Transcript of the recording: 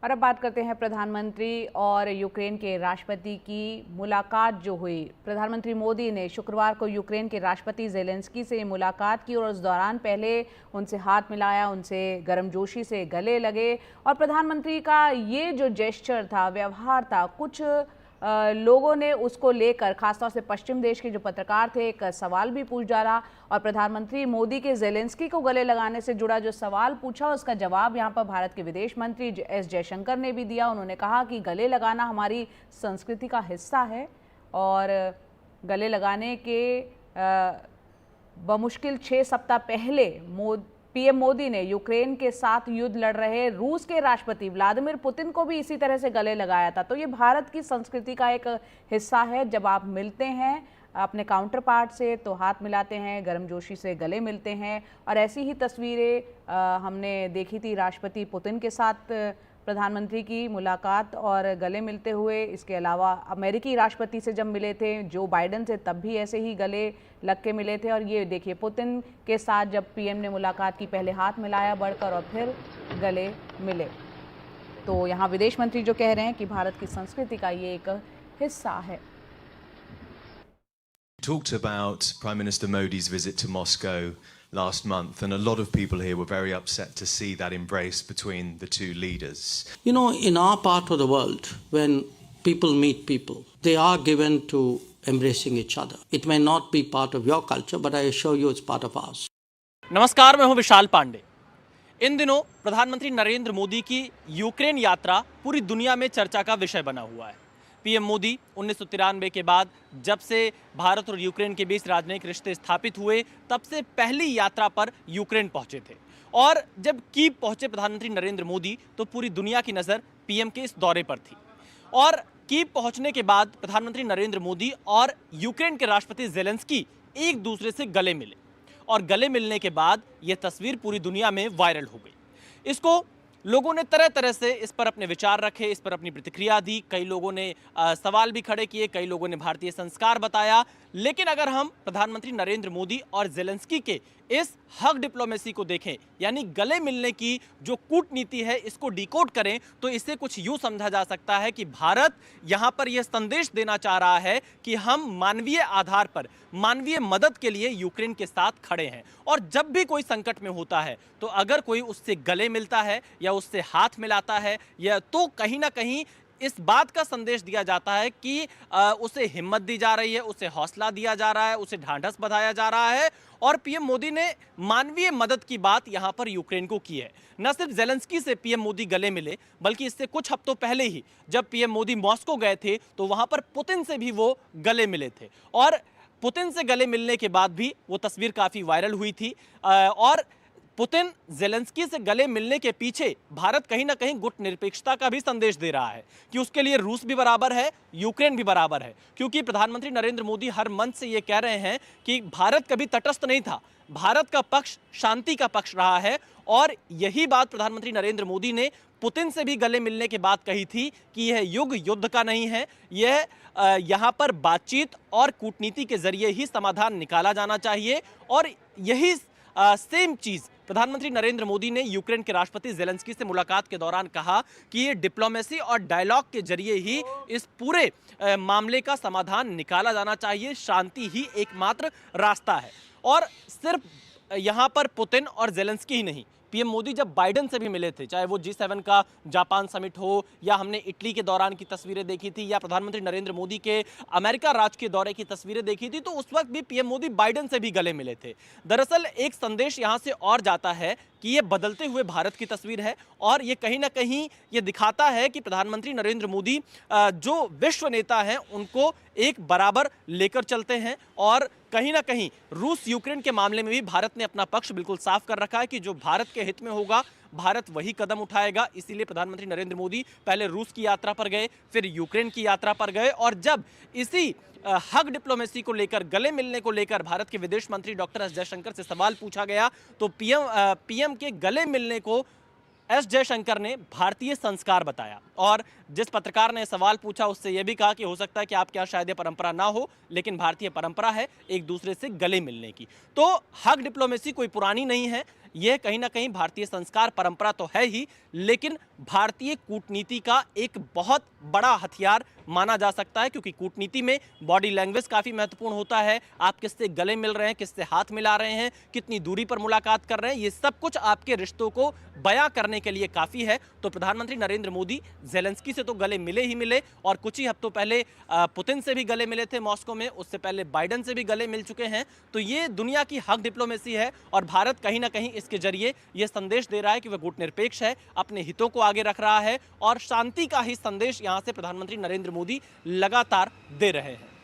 और अब बात करते हैं प्रधानमंत्री और यूक्रेन के राष्ट्रपति की मुलाकात जो हुई। प्रधानमंत्री मोदी ने शुक्रवार को यूक्रेन के राष्ट्रपति ज़ेलेंस्की से मुलाकात की और उस दौरान पहले उनसे हाथ मिलाया, उनसे गर्मजोशी से गले लगे। और प्रधानमंत्री का ये जो जेस्चर था, व्यवहार था, कुछ लोगों ने उसको लेकर, खासतौर से पश्चिम देश के जो पत्रकार थे, एक सवाल भी पूछ डाला। और प्रधानमंत्री मोदी के ज़ेलेंस्की को गले लगाने से जुड़ा जो सवाल पूछा, उसका जवाब यहाँ पर भारत के विदेश मंत्री एस जयशंकर ने भी दिया। उन्होंने कहा कि गले लगाना हमारी संस्कृति का हिस्सा है और गले लगाने के बमुश्किल 6 सप्ताह पहले पीएम मोदी ने यूक्रेन के साथ युद्ध लड़ रहे रूस के राष्ट्रपति व्लादिमीर पुतिन को भी इसी तरह से गले लगाया था। तो ये भारत की संस्कृति का एक हिस्सा है। जब आप मिलते हैं अपने काउंटर पार्ट से तो हाथ मिलाते हैं, गर्मजोशी से गले मिलते हैं। और ऐसी ही तस्वीरें हमने देखी थी राष्ट्रपति पुतिन के साथ प्रधानमंत्री की मुलाकात और गले मिलते हुए। इसके अलावा अमेरिकी राष्ट्रपति से जब मिले थे जो बाइडेन से, तब भी ऐसे ही गले लग के मिले थे। और ये देखिए, पुतिन के साथ जब पीएम ने मुलाकात की, पहले हाथ मिलाया बढ़कर और फिर गले मिले। तो यहाँ विदेश मंत्री जो कह रहे हैं कि भारत की संस्कृति का ये एक हिस्सा है। Talked about Prime Minister Modi's visit to Moscow last month, and a lot of people here were very upset to see that embrace between the two leaders. You know, in our part of the world, when people meet people, they are given to embracing each other. It may not be part of your culture, but I assure you it's part of ours. नमस्कार, मैं हूं विशाल पांडे। इन दिनों प्रधानमंत्री नरेंद्र मोदी की Ukraine यात्रा पूरी दुनिया में चर्चा का विषय बना हुआ है। पीएम मोदी 1993 के बाद जब से भारत और यूक्रेन के बीच राजनयिक रिश्ते स्थापित हुए, तब से पहली यात्रा पर यूक्रेन पहुंचे थे। और जब कीव पहुंचे प्रधानमंत्री नरेंद्र मोदी, तो पूरी दुनिया की नज़र पीएम के इस दौरे पर थी। और कीव पहुंचने के बाद प्रधानमंत्री नरेंद्र मोदी और यूक्रेन के राष्ट्रपति ज़ेलेंस्की एक दूसरे से गले मिले। और गले मिलने के बाद ये तस्वीर पूरी दुनिया में वायरल हो गई। इसको लोगों ने तरह तरह से इस पर अपने विचार रखे, इस पर अपनी प्रतिक्रिया दी। कई लोगों ने सवाल भी खड़े किए, कई लोगों ने भारतीय संस्कार बताया। लेकिन अगर हम प्रधानमंत्री नरेंद्र मोदी और ज़ेलेंस्की के इस हग डिप्लोमेसी को देखें, यानी गले मिलने की जो कूटनीति है, इसको डिकोड करें, तो इसे कुछ यूं समझा जा सकता है कि भारत यहां पर यह संदेश देना चाह रहा है कि हम मानवीय आधार पर मानवीय मदद के लिए यूक्रेन के साथ खड़े हैं। और जब भी कोई संकट में होता है, तो अगर कोई उससे गले मिलता है या उससे हाथ मिलाता है, या तो कहीं ना कहीं इस बात का संदेश दिया जाता है कि उसे हिम्मत दी जा रही है, उसे हौसला दिया जा रहा है, उसे ढांढस बंधाया जा रहा है। और पीएम मोदी ने मानवीय मदद की बात यहां पर यूक्रेन को की है। न सिर्फ ज़ेलेंस्की से पीएम मोदी गले मिले, बल्कि इससे कुछ हफ्तों पहले ही जब पीएम मोदी मॉस्को गए थे, तो वहां पर पुतिन से भी वो गले मिले थे। और पुतिन से गले मिलने के बाद भी वो तस्वीर काफ़ी वायरल हुई थी। और पुतिन ज़ेलेंस्की से गले मिलने के पीछे भारत कहीं ना कहीं गुटनिरपेक्षता का भी संदेश दे रहा है कि उसके लिए रूस भी बराबर है, यूक्रेन भी बराबर है। क्योंकि प्रधानमंत्री नरेंद्र मोदी हर मंच से ये कह रहे हैं कि भारत कभी तटस्थ नहीं था, भारत का पक्ष शांति का पक्ष रहा है। और यही बात प्रधानमंत्री नरेंद्र मोदी ने पुतिन से भी गले मिलने के बाद कही थी कि यह युग युद्ध का नहीं है, यह यहाँ पर बातचीत और कूटनीति के जरिए ही समाधान निकाला जाना चाहिए। और यही सेम चीज़ प्रधानमंत्री नरेंद्र मोदी ने यूक्रेन के राष्ट्रपति ज़ेलेंस्की से मुलाकात के दौरान कहा कि ये डिप्लोमेसी और डायलॉग के जरिए ही इस पूरे मामले का समाधान निकाला जाना चाहिए, शांति ही एकमात्र रास्ता है। और सिर्फ यहाँ पर पुतिन और ज़ेलेंस्की ही नहीं, पीएम मोदी जब बाइडेन से भी मिले थे, चाहे वो G7 का जापान समिट हो, या हमने इटली के दौरान की तस्वीरें देखी थी, या प्रधानमंत्री नरेंद्र मोदी के अमेरिका राज के दौरे की तस्वीरें देखी थी, तो उस वक्त भी पीएम मोदी बाइडेन से भी गले मिले थे। दरअसल एक संदेश यहां से और जाता है कि ये बदलते हुए भारत की तस्वीर है। और ये कहीं ना कहीं ये दिखाता है कि प्रधानमंत्री नरेंद्र मोदी जो विश्व नेता हैं, उनको एक बराबर लेकर चलते हैं। और कहीं ना कहीं रूस यूक्रेन के मामले में भी भारत ने अपना पक्ष बिल्कुल साफ कर रखा है कि जो भारत के हित में होगा, भारत वही कदम उठाएगा। इसीलिए प्रधानमंत्री नरेंद्र मोदी पहले रूस की यात्रा पर गए, फिर यूक्रेन की यात्रा पर गए। और जब इसी हग डिप्लोमेसी को लेकर, गले मिलने को लेकर भारत के विदेश मंत्री डॉक्टर एस जयशंकर से सवाल पूछा गया, तो पीएम के गले मिलने को एस जयशंकर ने भारतीय संस्कार बताया। और जिस पत्रकार ने सवाल पूछा, उससे यह भी कहा कि हो सकता है कि आपके यहाँ शायद ये परंपरा ना हो, लेकिन भारतीय परंपरा है एक दूसरे से गले मिलने की। तो हग डिप्लोमेसी कोई पुरानी नहीं है, यह कहीं ना कहीं भारतीय संस्कार परंपरा तो है ही, लेकिन भारतीय कूटनीति का एक बहुत बड़ा हथियार माना जा सकता है, क्योंकि कूटनीति में बॉडी लैंग्वेज काफ़ी महत्वपूर्ण होता है। आप किससे गले मिल रहे हैं, किससे हाथ मिला रहे हैं, कितनी दूरी पर मुलाकात कर रहे हैं, ये सब कुछ आपके रिश्तों को बयां करने के लिए काफ़ी है। तो प्रधानमंत्री नरेंद्र मोदी ज़ेलेंस्की से तो गले मिले ही मिले, और कुछ ही हफ्तों पहले पुतिन से भी गले मिले थे मॉस्को में, उससे पहले बाइडन से भी गले मिल चुके हैं। तो ये दुनिया की हक डिप्लोमेसी है, और भारत कहीं ना कहीं इसके जरिए ये संदेश दे रहा है कि वह कूटनिरपेक्ष है, अपने हितों को आगे रख रहा है, और शांति का ही संदेश यहाँ से प्रधानमंत्री नरेंद्र मोदी लगातार दे रहे हैं।